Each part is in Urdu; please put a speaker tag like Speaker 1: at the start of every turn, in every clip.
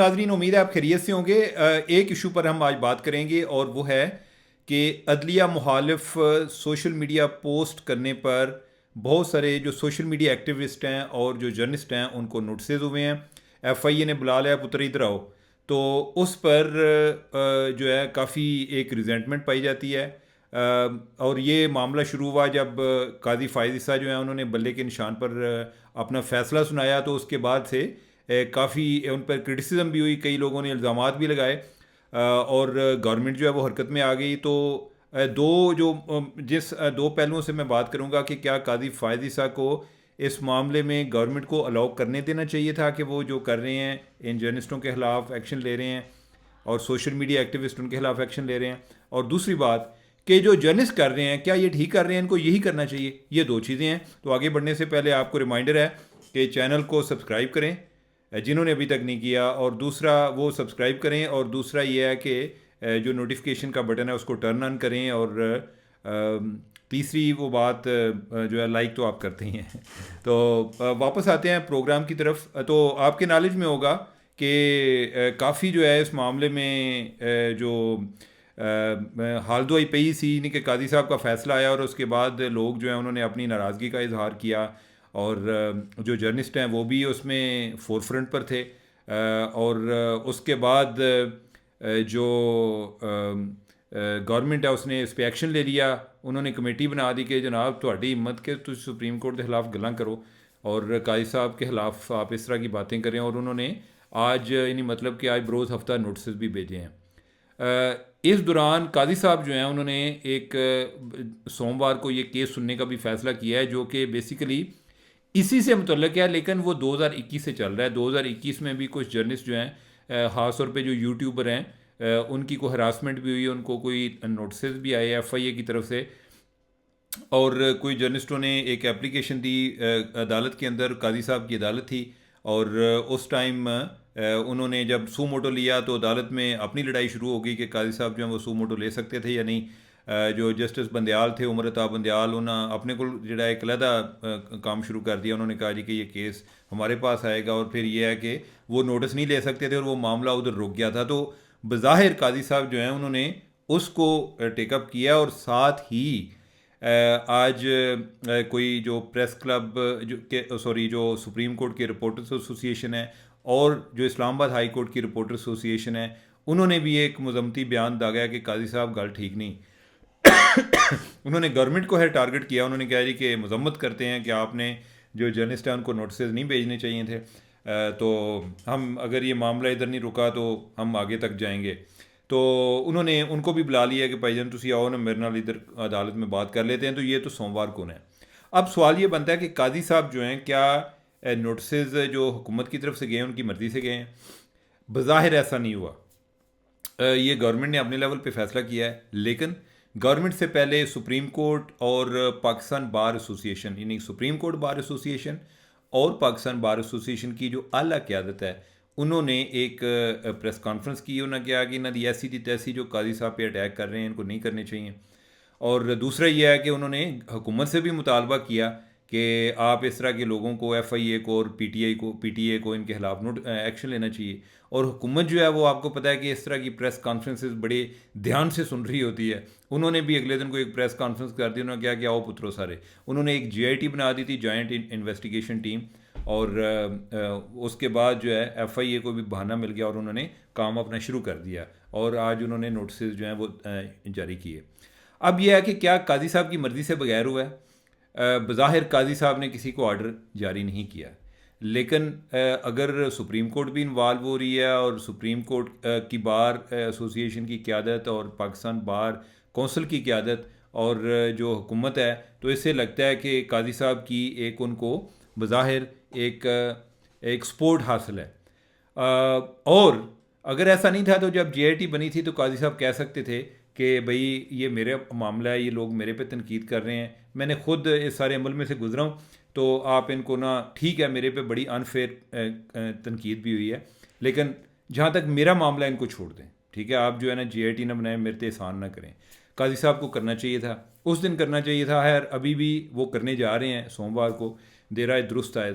Speaker 1: ناظرین، امید ہے آپ خیریت سے ہوں گے۔ ایک ایشو پر ہم آج بات کریں گے اور وہ ہے کہ عدلیہ مخالف سوشل میڈیا پوسٹ کرنے پر بہت سارے جو سوشل میڈیا ایکٹیوسٹ ہیں اور جو جرنلسٹ ہیں ان کو نوٹسز ہوئے ہیں۔ ایف آئی اے نے بلا لیا پتر ادھر آؤ، تو اس پر جو ہے کافی ایک ریزنٹمنٹ پائی جاتی ہے۔ اور یہ معاملہ شروع ہوا جب قاضی فائز عیسیٰ جو ہیں انہوں نے بلے کے نشان پر اپنا فیصلہ سنایا، تو اس کے بعد سے کافی ان پر کرٹیسزم بھی ہوئی، کئی لوگوں نے الزامات بھی لگائے اور گورنمنٹ جو ہے وہ حرکت میں آ گئی۔ تو جس دو پہلوؤں سے میں بات کروں گا کہ کیا قاضی فائز عیسیٰ کو اس معاملے میں گورنمنٹ کو الاؤ کرنے دینا چاہیے تھا کہ وہ جو کر رہے ہیں ان جرنلسٹوں کے خلاف ایکشن لے رہے ہیں اور سوشل میڈیا ایکٹیوسٹ ان کے خلاف ایکشن لے رہے ہیں، اور دوسری بات کہ جو جرنلسٹ کر رہے ہیں کیا یہ ٹھیک کر رہے ہیں، ان کو یہی کرنا چاہیے۔ یہ دو چیزیں ہیں۔ تو آگے بڑھنے سے پہلے آپ کو ریمائنڈر ہے کہ چینل کو سبسکرائب کریں جنہوں نے ابھی تک نہیں کیا، اور دوسرا وہ سبسکرائب کریں، اور دوسرا یہ ہے کہ جو نوٹیفیکیشن کا بٹن ہے اس کو ٹرن آن کریں، اور تیسری وہ بات جو ہے لائک تو آپ کرتے ہی ہیں۔ تو واپس آتے ہیں پروگرام کی طرف۔ تو آپ کے نالج میں ہوگا کہ کافی جو ہے اس معاملے میں جو حال دعائی پئی سی کہ قاضی صاحب کا فیصلہ آیا، اور اس کے بعد لوگ جو ہیں انہوں نے اپنی ناراضگی کا اظہار کیا، اور جو جرنلسٹ ہیں وہ بھی اس میں فور فرنٹ پر تھے۔ اور اس کے بعد جو گورنمنٹ ہے اس نے اس پہ ایکشن لے لیا۔ انہوں نے کمیٹی بنا دی کہ جناب تہاڈی ہمت کہ تسی سپریم کورٹ کے خلاف گلاں کرو اور قاضی صاحب کے خلاف آپ اس طرح کی باتیں کریں، اور انہوں نے آج یعنی مطلب کہ آج بروز ہفتہ نوٹسز بھی بھیجے ہیں۔ اس دوران قاضی صاحب جو ہیں انہوں نے ایک سوموار کو یہ کیس سننے کا بھی فیصلہ کیا ہے جو کہ بیسیکلی اسی سے متعلق ہے، لیکن وہ 2021 سے چل رہا ہے۔ 2021 میں بھی کچھ جرنلسٹ جو ہیں خاص طور پہ جو یوٹیوبر ہیں ان کی کوئی ہراسمنٹ بھی ہوئی، ان کو کوئی نوٹسز بھی آئے ایف آئی اے کی طرف سے، اور کوئی جرنلسٹوں نے ایک اپلیکیشن دی عدالت کے اندر، قاضی صاحب کی عدالت تھی، اور اس ٹائم انہوں نے جب سو موٹو لیا تو عدالت میں اپنی لڑائی شروع ہو گئی کہ قاضی صاحب جو ہیں وہ سو موٹو لے سکتے تھے یا نہیں۔ جو جسٹس بندیال تھے، عمر عطا بندیال، انہوں اپنے کو جڑا ایک علیحدہ کام شروع کر دیا۔ انہوں نے کہا جی کہ یہ کیس ہمارے پاس آئے گا، اور پھر یہ ہے کہ وہ نوٹس نہیں لے سکتے تھے، اور وہ معاملہ ادھر رک گیا تھا۔ تو بظاہر قاضی صاحب جو ہیں انہوں نے اس کو ٹیک اپ کیا، اور ساتھ ہی آج کوئی جو پریس کلب جو سپریم کورٹ کے رپورٹرز ایسوسی ایشن ہے اور جو اسلام آباد ہائی کورٹ کی رپورٹر ایسوسی ایشن ہے، انہوں نے بھی ایک مذمتی بیان داغا کہ قاضی صاحب گل ٹھیک نہیں۔ انہوں نے گورنمنٹ کو ہے ٹارگٹ کیا۔ انہوں نے کہا جی کہ مذمت کرتے ہیں کہ آپ نے جو جرنلسٹ ہیں ان کو نوٹسز نہیں بھیجنے چاہیے تھے، تو ہم اگر یہ معاملہ ادھر نہیں رکا تو ہم آگے تک جائیں گے۔ تو انہوں نے ان کو بھی بلا لیا کہ بھائی جان تسی آؤ نا میرے نال ادھر عدالت میں بات کر لیتے ہیں۔ تو یہ تو سوموار کو ہے۔ اب سوال یہ بنتا ہے کہ قاضی صاحب جو ہیں کیا نوٹسز جو حکومت کی طرف سے گئے ان کی مرضی سے گئے ہیں؟ بظاہر ایسا نہیں ہوا۔ یہ گورنمنٹ نے اپنے لیول پہ فیصلہ کیا ہے، لیکن گورنمنٹ سے پہلے سپریم کورٹ اور پاکستان بار ایسوسی ایشن، یعنی سپریم کورٹ بار ایسوسی ایشن اور پاکستان بار ایسوسی ایشن کی جو اعلیٰ قیادت ہے، انہوں نے ایک پریس کانفرنس کی۔ انہوں نے کہا کہ انہوں نے ایسی تھی تیسی جو قاضی صاحب پہ اٹیک کر رہے ہیں ان کو نہیں کرنے چاہیے۔ اور دوسرا یہ ہے کہ انہوں نے حکومت سے بھی مطالبہ کیا کہ آپ اس طرح کے لوگوں کو ایف آئی اے کو اور پی ٹی اے کو ان کے خلاف ایکشن لینا چاہیے۔ اور حکومت جو ہے وہ آپ کو پتہ ہے کہ اس طرح کی پریس کانفرنسز بڑے دھیان سے سن رہی ہوتی ہے۔ انہوں نے بھی اگلے دن کو ایک پریس کانفرنس کر دی۔ انہوں نے کہا کہ آؤ پترو سارے، انہوں نے ایک جے آئی ٹی بنا دی تھی، جوائنٹ انویسٹیگیشن ٹیم، اور اس کے بعد جو ہے ایف آئی اے کو بھی بہانہ مل گیا اور انہوں نے کام اپنا شروع کر دیا، اور آج انہوں نے نوٹسز جو ہیں وہ جاری کیے۔ اب یہ ہے کہ کیا قاضی صاحب کی مرضی سے بغیر ہوا ہے؟ بظاہر قاضی صاحب نے کسی کو آرڈر جاری نہیں کیا، لیکن اگر سپریم کورٹ بھی انوالو ہو رہی ہے اور سپریم کورٹ کی بار ایسوسی ایشن کی قیادت اور پاکستان بار کونسل کی قیادت اور جو حکومت ہے، تو اس سے لگتا ہے کہ قاضی صاحب کی ایک ان کو بظاہر ایک سپورٹ حاصل ہے۔ اور اگر ایسا نہیں تھا تو جب جے آئی ٹی بنی تھی تو قاضی صاحب کہہ سکتے تھے کہ بھئی یہ میرا معاملہ ہے، یہ لوگ میرے پہ تنقید کر رہے ہیں، میں نے خود اس سارے عمل میں سے گزرا ہوں، تو آپ ان کو نا ٹھیک ہے میرے پہ بڑی انفیئر تنقید بھی ہوئی ہے، لیکن جہاں تک میرا معاملہ ان کو چھوڑ دیں، ٹھیک ہے، آپ جو ہے نا جے آئی ٹی نہ بنائیں، میرے تے احسان نہ کریں۔ قاضی صاحب کو کرنا چاہیے تھا، اس دن کرنا چاہیے تھا۔ خیر ابھی بھی وہ کرنے جا رہے ہیں سوموار کو، دیر آئے درست آئے۔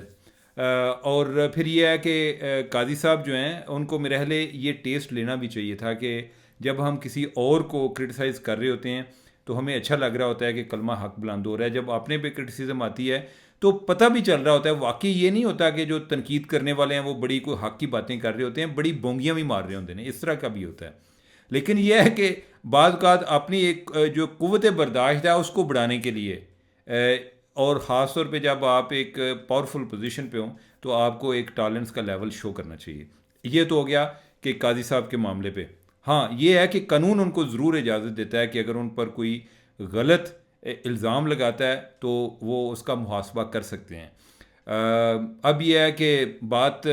Speaker 1: اور پھر یہ ہے کہ قاضی صاحب جو ہیں ان کو میرے خیال ہے یہ ٹیسٹ لینا بھی چاہیے تھا کہ جب ہم کسی اور کو کرٹیسائز کر رہے ہوتے ہیں تو ہمیں اچھا لگ رہا ہوتا ہے کہ کلمہ حق بلند ہو رہا ہے. جب اپنے پہ کرٹیسزم آتی ہے تو پتہ بھی چل رہا ہوتا ہے. واقعی یہ نہیں ہوتا کہ جو تنقید کرنے والے ہیں وہ بڑی کوئی حق کی باتیں کر رہے ہوتے ہیں, بڑی بونگیاں بھی مار رہے ہوتے ہیں, اس طرح کا بھی ہوتا ہے. لیکن یہ ہے کہ بعض اوقات اپنی ایک جو قوت برداشت ہے اس کو بڑھانے کے لیے, اور خاص طور پہ جب آپ ایک پاورفل پوزیشن پہ ہوں تو آپ کو ایک ٹالرنس کا لیول شو کرنا چاہیے. یہ تو ہو گیا کہ قاضی صاحب کے معاملے پہ. ہاں یہ ہے کہ قانون ان کو ضرور اجازت دیتا ہے کہ اگر ان پر کوئی غلط الزام لگاتا ہے تو وہ اس کا محاسبہ کر سکتے ہیں. اب یہ ہے کہ بات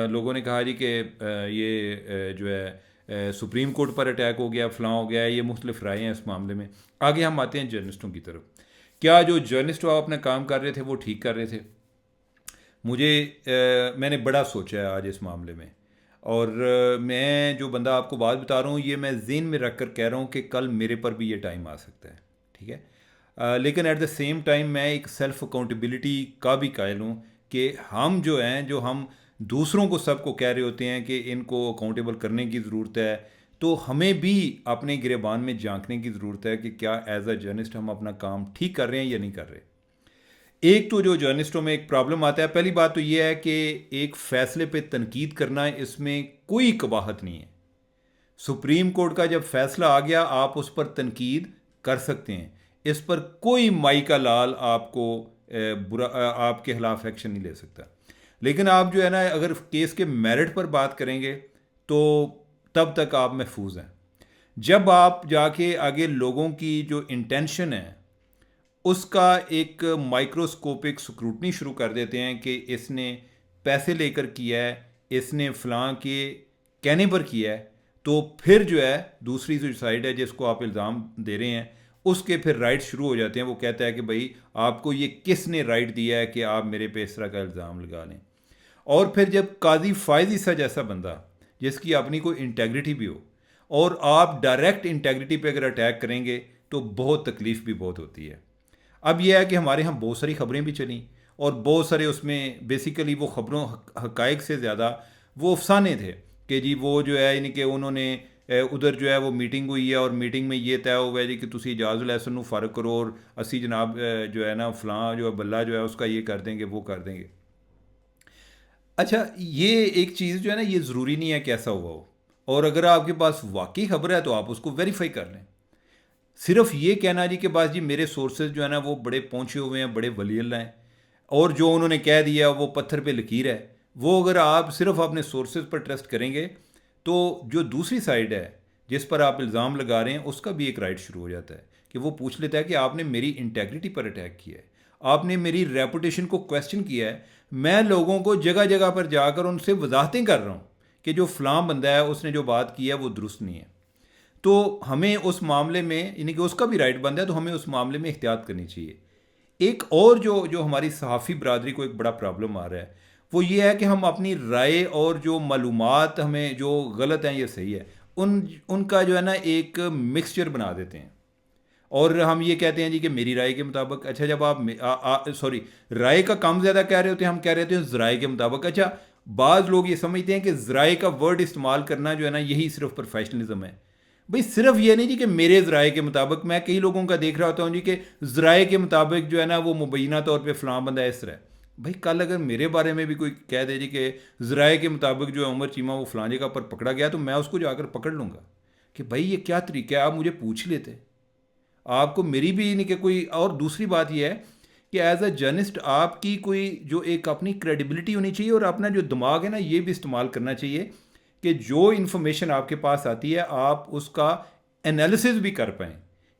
Speaker 1: لوگوں نے کہا جی کہ یہ جو ہے سپریم کورٹ پر اٹیک ہو گیا, فلاں ہو گیا, یہ مختلف رائے ہیں اس معاملے میں. آگے ہم آتے ہیں جرنلسٹوں کی طرف. کیا جو جرنلسٹ اپنا کام کر رہے تھے وہ ٹھیک کر رہے تھے؟ میں نے بڑا سوچا ہے آج اس معاملے میں, اور میں جو بندہ آپ کو بات بتا رہا ہوں یہ میں ذہن میں رکھ کر کہہ رہا ہوں کہ کل میرے پر بھی یہ ٹائم آ سکتا ہے, ٹھیک ہے. لیکن ایٹ دا سیم ٹائم میں ایک سیلف اکاؤنٹیبلٹی کا بھی قائل ہوں کہ ہم جو ہیں, جو ہم دوسروں کو سب کو کہہ رہے ہوتے ہیں کہ ان کو اکاؤنٹیبل کرنے کی ضرورت ہے, تو ہمیں بھی اپنے گریبان میں جھانکنے کی ضرورت ہے کہ کیا ایز اے جرنلسٹ ہم اپنا کام ٹھیک کر رہے ہیں یا نہیں کر رہے. ایک تو جو جرنلسٹوں میں ایک پرابلم آتا ہے, پہلی بات تو یہ ہے کہ ایک فیصلے پہ تنقید کرنا اس میں کوئی قباحت نہیں ہے. سپریم کورٹ کا جب فیصلہ آ گیا آپ اس پر تنقید کر سکتے ہیں, اس پر کوئی مائی کا لال آپ کو آپ کے خلاف ایکشن نہیں لے سکتا. لیکن آپ جو ہے نا اگر کیس کے میرٹ پر بات کریں گے تو تب تک آپ محفوظ ہیں. جب آپ جا کے آگے لوگوں کی جو انٹینشن ہے اس کا ایک مائکروسکوپک سکروٹنی شروع کر دیتے ہیں کہ اس نے پیسے لے کر کیا ہے, اس نے فلاں کے کہنے پر کیا ہے, تو پھر جو ہے دوسری جو سائڈ ہے جس کو آپ الزام دے رہے ہیں اس کے پھر رائٹ شروع ہو جاتے ہیں. وہ کہتا ہے کہ بھائی آپ کو یہ کس نے رائٹ دیا ہے کہ آپ میرے پہ اس طرح کا الزام لگا لیں. اور پھر جب قاضی فائز عیسیٰ جیسا بندہ جس کی اپنی کوئی انٹیگریٹی بھی ہو اور آپ ڈائریکٹ انٹیگریٹی پہ اگر اٹیک کریں گے تو بہت تکلیف بھی بہت ہوتی ہے. اب یہ ہے کہ ہمارے ہاں بہت ساری خبریں بھی چلیں اور بہت سارے اس میں بیسیکلی وہ خبروں حقائق سے زیادہ وہ افسانے تھے کہ جی وہ جو ہے یعنی کہ انہوں نے ادھر جو ہے وہ میٹنگ ہوئی ہے اور میٹنگ میں یہ طے ہوا ہے جی کہ تسی اجاز الحسن نو فارغ کرو اور اسی جناب جو ہے نا فلاں جو ہے بلہ جو ہے اس کا یہ کر دیں گے وہ کر دیں گے. اچھا یہ ایک چیز جو ہے نا یہ ضروری نہیں ہے کہ ایسا ہوا ہو, اور اگر آپ کے پاس واقعی خبر ہے تو آپ اس کو ویریفائی کر لیں. صرف یہ کہنا جی کہ بس جی میرے سورسز جو ہے نا وہ بڑے پہنچے ہوئے ہیں, بڑے ولی اللہ ہیں, اور جو انہوں نے کہہ دیا وہ پتھر پہ لکیر ہے, وہ اگر آپ صرف اپنے سورسز پر ٹرسٹ کریں گے تو جو دوسری سائڈ ہے جس پر آپ الزام لگا رہے ہیں اس کا بھی ایک رائٹ شروع ہو جاتا ہے کہ وہ پوچھ لیتا ہے کہ آپ نے میری انٹیگریٹی پر اٹیک کیا ہے, آپ نے میری ریپوٹیشن کو کویسچن کیا ہے. میں لوگوں کو جگہ جگہ پر جا کر ان سے وضاحتیں کر رہا ہوں کہ جو فلاں بندہ ہے اس نے جو بات کی ہے وہ درست نہیں ہے. تو ہمیں اس معاملے میں یعنی کہ اس کا بھی رائٹ بنتا ہے, تو ہمیں اس معاملے میں احتیاط کرنی چاہیے. ایک اور جو ہماری صحافی برادری کو ایک بڑا پرابلم آ رہا ہے وہ یہ ہے کہ ہم اپنی رائے اور جو معلومات ہمیں جو غلط ہیں یا صحیح ہے ان کا جو ہے نا ایک مکسچر بنا دیتے ہیں, اور ہم یہ کہتے ہیں جی کہ میری رائے کے مطابق. اچھا جب آپ رائے کا کم زیادہ کہہ رہے ہوتے ہیں, ہم کہہ رہے ہوتے ہیں ذرائع کے مطابق. اچھا بعض لوگ یہ سمجھتے ہیں کہ ذرائع کا ورڈ استعمال کرنا جو ہے نا یہی صرف پروفیشنلزم ہے. بھئی صرف یہ نہیں جی کہ میرے ذرائع کے مطابق, میں کئی لوگوں کا دیکھ رہا ہوتا ہوں جی کہ ذرائع کے مطابق جو ہے نا وہ مبینہ طور پہ فلاں بندہ اس طرح ہے. بھائی کل اگر میرے بارے میں بھی کوئی کہہ دے جی کہ ذرائع کے مطابق جو ہے عمر چیمہ وہ فلاں جگہ پر پکڑا گیا, تو میں اس کو جا کر پکڑ لوں گا کہ بھائی یہ کیا طریقہ ہے, آپ مجھے پوچھ لیتے, آپ کو میری بھی نہیں کہ کوئی. اور دوسری بات یہ ہے کہ ایز اے جرنلسٹ آپ کی کوئی جو ایک اپنی کریڈیبلٹی ہونی چاہیے, اور اپنا جو دماغ ہے نا یہ بھی استعمال کرنا چاہیے کہ جو انفارمیشن آپ کے پاس آتی ہے آپ اس کا انالیسز بھی کر پائیں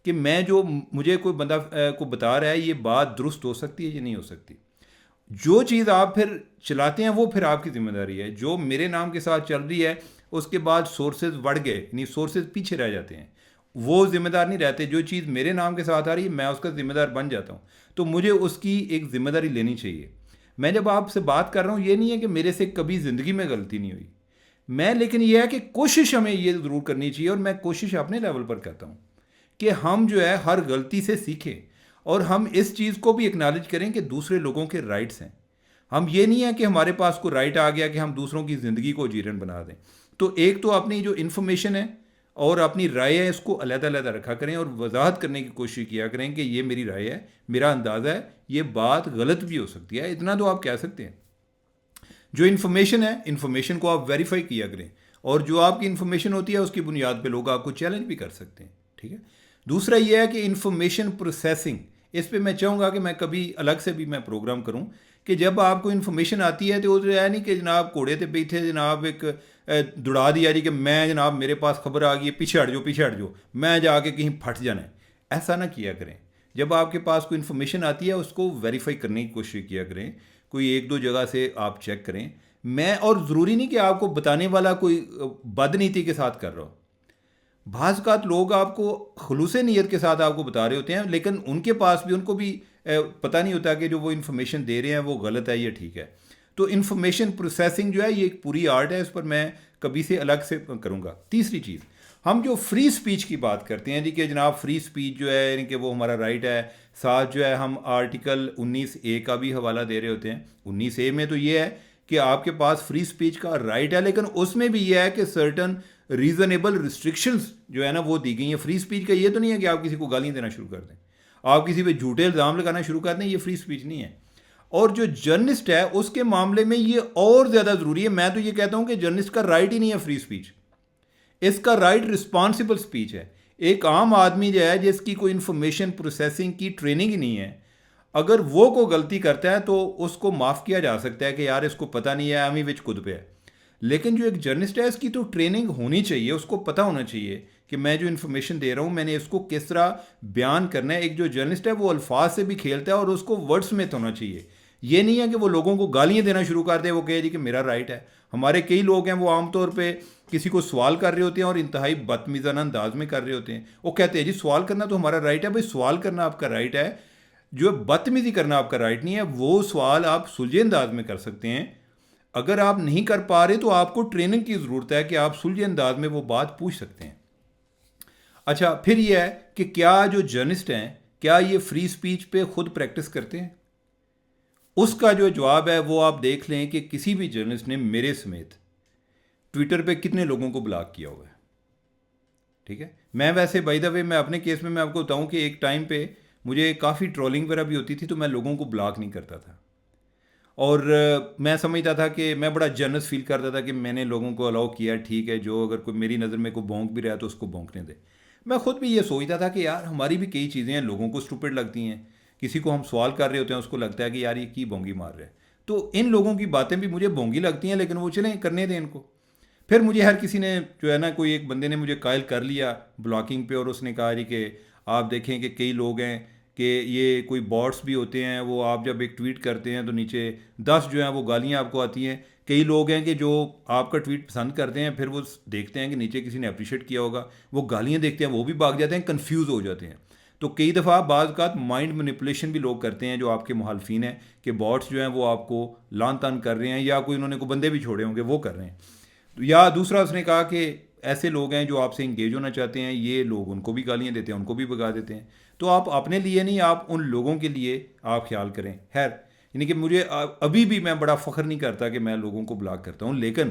Speaker 1: کہ میں جو مجھے کوئی بندہ کو بتا رہا ہے یہ بات درست ہو سکتی ہے یا نہیں ہو سکتی. جو چیز آپ پھر چلاتے ہیں وہ پھر آپ کی ذمہ داری ہے. جو میرے نام کے ساتھ چل رہی ہے اس کے بعد سورسز بڑھ گئے یعنی سورسز پیچھے رہ جاتے ہیں, وہ ذمہ دار نہیں رہتے. جو چیز میرے نام کے ساتھ آ رہی ہے میں اس کا ذمہ دار بن جاتا ہوں, تو مجھے اس کی ایک ذمہ داری لینی چاہیے. میں جب آپ سے بات کر رہا ہوں یہ نہیں ہے کہ میرے سے کبھی زندگی میں غلطی نہیں ہوئی میں, لیکن یہ ہے کہ کوشش ہمیں یہ ضرور کرنی چاہیے, اور میں کوشش اپنے لیول پر کرتا ہوں کہ ہم جو ہے ہر غلطی سے سیکھیں, اور ہم اس چیز کو بھی اکنالج کریں کہ دوسرے لوگوں کے رائٹس ہیں. ہم یہ نہیں ہے کہ ہمارے پاس کوئی رائٹ آ گیا کہ ہم دوسروں کی زندگی کو جیرن بنا دیں. تو ایک تو اپنی جو انفارمیشن ہے اور اپنی رائے ہے اس کو علیحدہ علیحدہ رکھا کریں اور وضاحت کرنے کی کوشش کیا کریں کہ یہ میری رائے ہے, میرا اندازہ ہے, یہ بات غلط بھی ہو سکتی ہے. اتنا تو آپ کہہ سکتے ہیں. جو انفارمیشن ہے انفارمیشن کو آپ ویریفائی کیا کریں, اور جو آپ کی انفارمیشن ہوتی ہے اس کی بنیاد پہ لوگ آپ کو چیلنج بھی کر سکتے ہیں. ٹھیک ہے. دوسرا یہ ہے کہ انفارمیشن پروسیسنگ, اس پہ میں چاہوں گا کہ میں کبھی الگ سے بھی میں پروگرام کروں کہ جب آپ کو انفارمیشن آتی ہے تو وہ ہے نہیں کہ جناب گھوڑے تے بیٹھے جناب ایک دوڑا دیا جی کہ میں جناب میرے پاس خبر آ گئی ہے, پیچھے ہٹ جاؤ میں جا کے کہیں پھٹ جانا ہے. ایسا نہ کیا کریں. جب آپ کے پاس کوئی انفارمیشن آتی ہے اس کو ویریفائی کرنے کی کوشش کیا کریں, کوئی ایک دو جگہ سے آپ چیک کریں. میں اور ضروری نہیں کہ آپ کو بتانے والا کوئی بد نیتی کے ساتھ کر رہا ہو. بعض اوقات لوگ آپ کو خلوص نیت کے ساتھ آپ کو بتا رہے ہوتے ہیں, لیکن ان کے پاس بھی ان کو بھی پتہ نہیں ہوتا کہ جو وہ انفارمیشن دے رہے ہیں وہ غلط ہے یا ٹھیک ہے. تو انفارمیشن پروسیسنگ جو ہے یہ ایک پوری آرٹ ہے, اس پر میں کبھی سے الگ سے کروں گا. تیسری چیز, ہم جو فری سپیچ کی بات کرتے ہیں جی کہ جناب فری سپیچ جو ہے یعنی کہ وہ ہمارا رائٹ ہے, ساتھ جو ہے ہم آرٹیکل 19A کا بھی حوالہ دے رہے ہوتے ہیں. 19A میں تو یہ ہے کہ آپ کے پاس فری سپیچ کا رائٹ ہے, لیکن اس میں بھی یہ ہے کہ سرٹن ریزنیبل ریسٹرکشنز جو ہے نا وہ دی گئی ہیں. فری سپیچ کا یہ تو نہیں ہے کہ آپ کسی کو گالیاں دینا شروع کر دیں, آپ کسی پہ جھوٹے الزام لگانا شروع کر دیں, یہ فری سپیچ نہیں ہے. اور جو جرنلسٹ ہے اس کے معاملے میں یہ اور زیادہ ضروری ہے. میں تو یہ کہتا ہوں کہ جرنلسٹ کا رائٹ ہی نہیں ہے فری سپیچ, اس کا رائٹ رسپانسبل سپیچ ہے. ایک عام آدمی جو ہے جس کی کوئی انفارمیشن پروسیسنگ کی ٹریننگ ہی نہیں ہے, اگر وہ کوئی غلطی کرتا ہے تو اس کو معاف کیا جا سکتا ہے کہ یار اس کو پتہ نہیں ہے, ہم ہی وچ خود پہ ہے. لیکن جو ایک جرنلسٹ ہے اس کی تو ٹریننگ ہونی چاہیے, اس کو پتہ ہونا چاہیے کہ میں جو انفارمیشن دے رہا ہوں میں نے اس کو کس طرح بیان کرنا ہے. ایک جو جرنلسٹ ہے وہ الفاظ سے بھی کھیلتا ہے اور اس کو ورڈ سمیت ہونا چاہیے. یہ نہیں ہے کہ وہ لوگوں کو گالیاں دینا شروع کر دے, وہ کہے جی کہ میرا رائٹ ہے. ہمارے کئی لوگ ہیں وہ عام طور پہ کسی کو سوال کر رہے ہوتے ہیں اور انتہائی بدتمیزانہ انداز میں کر رہے ہوتے ہیں. وہ کہتے ہیں جی سوال کرنا تو ہمارا رائٹ ہے. بھائی سوال کرنا آپ کا رائٹ ہے, جو بدتمیزی کرنا آپ کا رائٹ نہیں ہے. وہ سوال آپ سلجھے انداز میں کر سکتے ہیں. اگر آپ نہیں کر پا رہے تو آپ کو ٹریننگ کی ضرورت ہے کہ آپ سلجھے انداز میں وہ بات پوچھ سکتے ہیں. اچھا, پھر یہ ہے کہ کیا جو جرنلسٹ ہیں کیا یہ فری سپیچ پہ خود پریکٹس کرتے ہیں؟ اس کا جو جواب ہے وہ آپ دیکھ لیں کہ کسی بھی جرنلسٹ نے میرے سمیت ٹویٹر پہ کتنے لوگوں کو بلاک کیا ہوا ہے. ٹھیک ہے. میں ویسے بائی دا وے میں اپنے کیس میں آپ کو بتاؤں کہ ایک ٹائم پہ مجھے کافی ٹرولنگ وغیرہ بھی ہوتی تھی تو میں لوگوں کو بلاک نہیں کرتا تھا, اور میں سمجھتا تھا کہ میں بڑا جنرس فیل کرتا تھا کہ میں نے لوگوں کو الاؤ کیا, ٹھیک ہے, جو اگر کوئی میری نظر میں کوئی بونک بھی رہا تو اس کو بونکنے دے. میں خود بھی یہ سوچتا تھا کہ یار ہماری بھی کئی چیزیں ہیں لوگوں کو اسٹوپڈ لگتی ہیں. کسی کو ہم سوال کر رہے ہوتے ہیں اس کو لگتا ہے کہ یار یہ کی بونگی مار رہے ہیں. تو ان لوگوں کی باتیں بھی مجھے بونگی لگتی ہیں, لیکن وہ چلیں کرنے دیں ان کو. پھر مجھے ہر کسی نے جو ہے نا کوئی ایک بندے نے مجھے قائل کر لیا بلاکنگ پہ, اور اس نے کہا جی کہ آپ دیکھیں کہ کئی لوگ ہیں کہ یہ کوئی باٹس بھی ہوتے ہیں, وہ آپ جب ایک ٹویٹ کرتے ہیں تو نیچے 10 جو ہیں وہ گالیاں آپ کو آتی ہیں. کئی لوگ ہیں کہ جو آپ کا ٹویٹ پسند کرتے ہیں, پھر وہ دیکھتے ہیں کہ نیچے کسی نے اپریشیٹ کیا ہوگا, وہ گالیاں دیکھتے ہیں, وہ بھی بھاگ جاتے ہیں, کنفیوز ہو جاتے ہیں. تو کئی دفعہ بعض اوقات مائنڈ مینیپولیشن بھی لوگ کرتے ہیں جو آپ کے مخالفین ہیں, کہ باٹس جو ہیں وہ آپ کو لان تان کر رہے ہیں, یا کوئی انہوں نے کوئی بندے بھی چھوڑے ہوں گے وہ کر رہے ہیں. یا دوسرا اس نے کہا کہ ایسے لوگ ہیں جو آپ سے انگیج ہونا چاہتے ہیں, یہ لوگ ان کو بھی گالیاں دیتے ہیں, ان کو بھی بگا دیتے ہیں. تو آپ اپنے لیے نہیں, آپ ان لوگوں کے لیے آپ خیال کریں. خیر, یعنی کہ مجھے ابھی بھی میں بڑا فخر نہیں کرتا کہ میں لوگوں کو بلاک کرتا ہوں, لیکن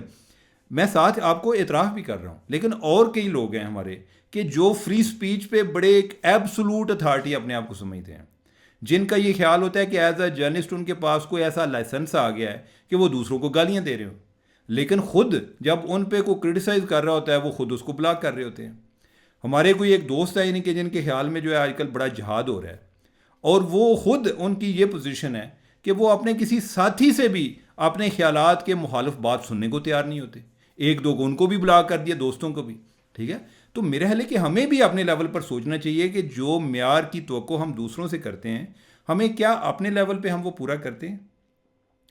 Speaker 1: میں ساتھ آپ کو اعتراف بھی کر رہا ہوں. لیکن اور کئی لوگ ہیں ہمارے کہ جو فری سپیچ پہ بڑے ایک ایبسولوٹ اتھارٹی اپنے آپ کو سمجھتے ہیں, جن کا یہ خیال ہوتا ہے کہ ایز اے جرنلسٹ ان کے پاس کوئی ایسا لائسنس آ گیا ہے کہ وہ دوسروں کو گالیاں دے رہے ہوں, لیکن خود جب ان پہ کوئی کرٹیسائز کر رہا ہوتا ہے وہ خود اس کو بلاک کر رہے ہوتے ہیں. ہمارے کوئی ایک دوست ہے یعنی کہ جن کے خیال میں جو ہے آج کل بڑا جہاد ہو رہا ہے, اور وہ خود ان کی یہ پوزیشن ہے کہ وہ اپنے کسی ساتھی سے بھی اپنے خیالات کے مخالف بات سننے کو تیار نہیں ہوتے. ایک دو کو ان کو بھی بلاک کر دیا, دوستوں کو بھی. ٹھیک ہے. تو میرا خیال ہے کہ ہمیں بھی اپنے لیول پر سوچنا چاہیے کہ جو معیار کی توقع ہم دوسروں سے کرتے ہیں, ہمیں کیا اپنے لیول پہ ہم وہ پورا کرتے ہیں.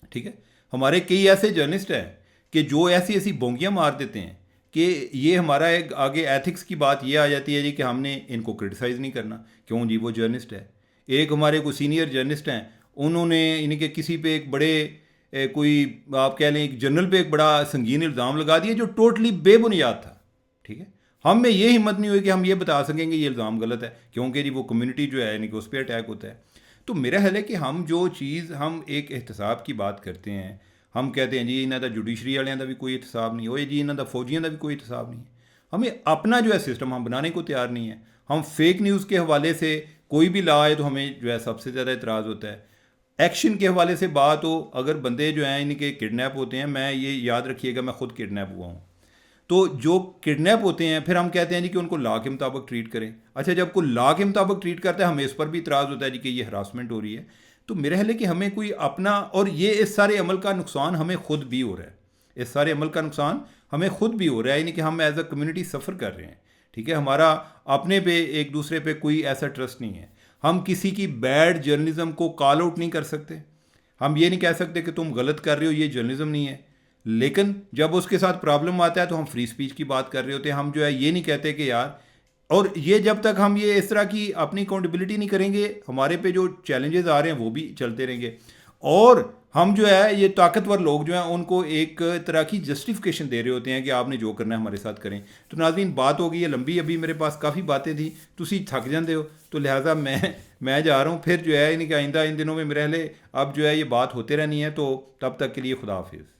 Speaker 1: ٹھیک ہے. ہمارے کئی ایسے جرنلسٹ ہیں کہ جو ایسی ایسی بونگیاں مار دیتے ہیں کہ یہ ہمارا ایک آگے ایتھکس کی بات یہ آ جاتی ہے جی کہ ہم نے ان کو کرٹیسائز نہیں کرنا, کیوں جی وہ جرنلسٹ ہے. ایک ہمارے کوئی سینئر جرنلسٹ ہیں, انہوں نے یعنی کہ کسی پہ ایک بڑے کوئی آپ کہہ لیں ایک جنرل پہ ایک بڑا سنگین الزام لگا دیا جو ٹوٹلی بے بنیاد تھا. ٹھیک ہے. ہم میں یہ ہمت نہیں ہوئی کہ ہم یہ بتا سکیں کہ یہ الزام غلط ہے, کیونکہ جی وہ کمیونٹی جو ہے یعنی کہ اس پہ اٹیک ہوتا ہے. تو میرا خیال ہے کہ ہم جو چیز ہم ایک احتساب کی بات کرتے ہیں، ہم کہتے ہیں جی انہوں کا جوڈیشری والوں کا بھی کوئی احتساب نہیں ہوئے، جی انہوں کا فوجیوں کا بھی کوئی احتساب نہیں ہے. ہمیں اپنا جو ہے سسٹم ہم بنانے کو تیار نہیں ہے. ہم فیک نیوز کے حوالے سے کوئی بھی لا آئے تو ہمیں جو ہے سب سے زیادہ اعتراض ہوتا ہے. ایکشن کے حوالے سے بات ہو، اگر بندے جو ہیں ان کے کڈنیپ ہوتے ہیں، میں یہ یاد رکھیے گا میں خود کڈنیپ ہوا ہوں، تو جو کڈنیپ ہوتے ہیں پھر ہم کہتے ہیں جی کہ ان کو لا کے مطابق ٹریٹ کریں. اچھا جب کوئی لا کے مطابق ٹریٹ کرتا ہے ہمیں اس پر بھی اعتراض ہوتا ہے جی کہ یہ ہراسمنٹ ہو رہی ہے. تو میرا خیال ہے کہ ہمیں کوئی اپنا، اور یہ اس سارے عمل کا نقصان ہمیں خود بھی ہو رہا ہے، اس سارے عمل کا نقصان ہمیں خود بھی ہو رہا ہے، یعنی کہ ہم ایز اے کمیونٹی سفر کر رہے ہیں. ٹھیک ہے، ہمارا اپنے پہ ایک دوسرے پہ کوئی ایسا ٹرسٹ نہیں ہے. ہم کسی کی بیڈ جرنلزم کو کال آؤٹ نہیں کر سکتے، ہم یہ نہیں کہہ سکتے کہ تم غلط کر رہے ہو، یہ جرنلزم نہیں ہے. لیکن جب اس کے ساتھ پرابلم آتا ہے تو ہم فری سپیچ کی بات کر رہے ہوتے ہیں. ہم جو ہے یہ نہیں کہتے کہ یار، اور یہ جب تک ہم یہ اس طرح کی اپنی اکاؤنٹیبلٹی نہیں کریں گے، ہمارے پہ جو چیلنجز آ رہے ہیں وہ بھی چلتے رہیں گے. اور ہم جو ہے یہ طاقتور لوگ جو ہیں ان کو ایک طرح کی جسٹیفیکیشن دے رہے ہوتے ہیں کہ آپ نے جو کرنا ہے ہمارے ساتھ کریں. تو ناظرین بات ہو گئی ہے لمبی، ابھی میرے پاس کافی باتیں تھیں، تسی تھک جاندے ہو، تو لہٰذا میں جا رہا ہوں. پھر جو ہے ان کے آئندہ ان دنوں میں میرے اب جو ہے یہ بات ہوتے رہنی ہے. تو تب تک کے لیے خدا حافظ.